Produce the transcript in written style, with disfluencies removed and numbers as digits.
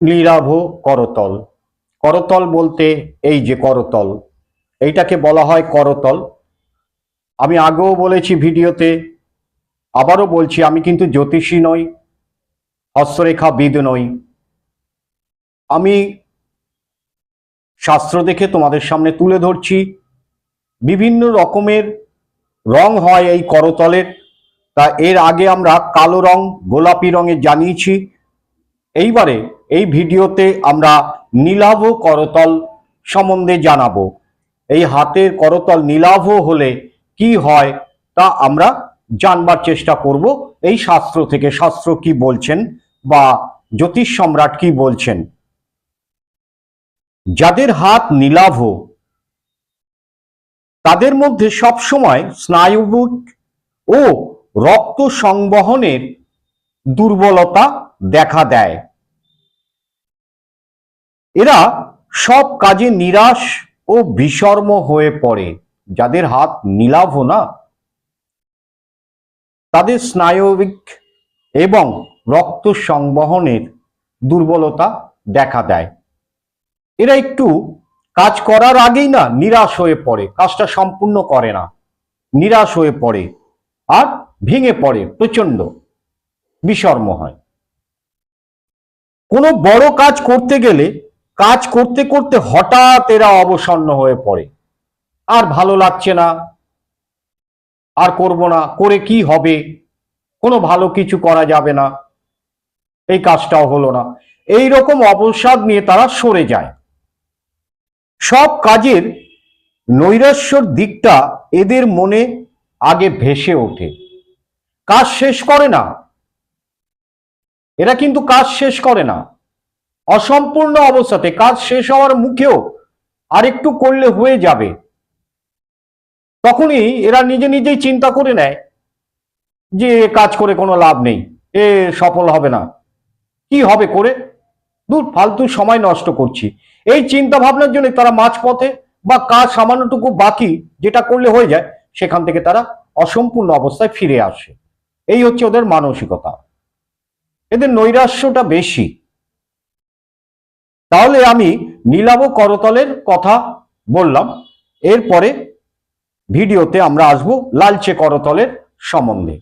নীলাভ করতল। করতল বলতে এই যে করতল, এইটাকে বলা হয় করতল। আমি আগেও বলেছি ভিডিওতে, আবারও বলছি, আমি কিন্তু জ্যোতিষী নই, হস্তরেখাবিদ নই। আমি শাস্ত্র দেখে তোমাদের সামনে তুলে ধরছি। বিভিন্ন রকমের রং হয় এই করতলের। তা এর আগে আমরা কালো রং, গোলাপি রঙের জানিয়েছি। এইবারে এই ভিডিওতে আমরা নীলাভ করতল সম্বন্ধে জানাবো। এই হাতের করতল নীলাভ হলে কি হয় তা আমরা জানবার চেষ্টা করব এই শাস্ত্র থেকে। শাস্ত্র কি বলছেন বা জ্যোতিষ সম্রাট কি বলছেন। যাদের হাত নীলাভ তাদের মধ্যে সবসময় স্নায়ুবিক ও রক্ত সংবহনের দুর্বলতা দেখা দেয়। এরা সব কাজে নিরাশ ও বিষর্ম হয়ে পড়ে। যাদের হাত নীলাভ না, তাদের স্নায়বিক এবং রক্ত সংবহনের দুর্বলতা দেখা দেয়। এরা একটু কাজ করার আগেই না নিরাশ হয়ে পড়ে, কাজটা সম্পূর্ণ করে না, নিরাশ হয়ে পড়ে আর ভেঙে পড়ে, প্রচন্ড বিষর্ম হয়। কোনো বড় কাজ করতে গেলে কাজ করতে করতে হঠাৎ এরা অবসন্ন হয়ে পড়ে, আর ভালো লাগছে না, আর করব না, করে কি হবে, কোনো ভালো কিছু করা যাবে না, এই কাজটাও হলো না, এই রকম অবসাদ নিয়ে তারা সরে যায়। সব কাজের নৈরাশ্যর দিকটা এদের মনে আগে ভেসে ওঠে, কাজ শেষ করে না। এরা কিন্তু কাজ শেষ করে না, অসম্পূর্ণ অবস্থাতে, কাজ শেষ হওয়ার মুখেও আর একটু করলে হয়ে যাবে, তখনই এরা নিজে নিজেই চিন্তা করে নেয় যে কাজ করে কোনো লাভ নেই, এ সফল হবে না, কি হবে করে, দূর, ফালতু সময় নষ্ট করছি। এই চিন্তা ভাবনার জন্য তারা মাঝপথে বা কাজ সামান্যটুকু বাকি যেটা করলে হয়ে যায় সেখান থেকে তারা অসম্পূর্ণ অবস্থায় ফিরে আসে। এই হচ্ছে ওদের মানসিকতা, এদের নৈরাশ্যটা বেশি। তাহলে আমি নীলাভ করতলের কথা বললাম, এরপরে ভিডিওতে আমরা আসবো লালচে করতলের সম্বন্ধে।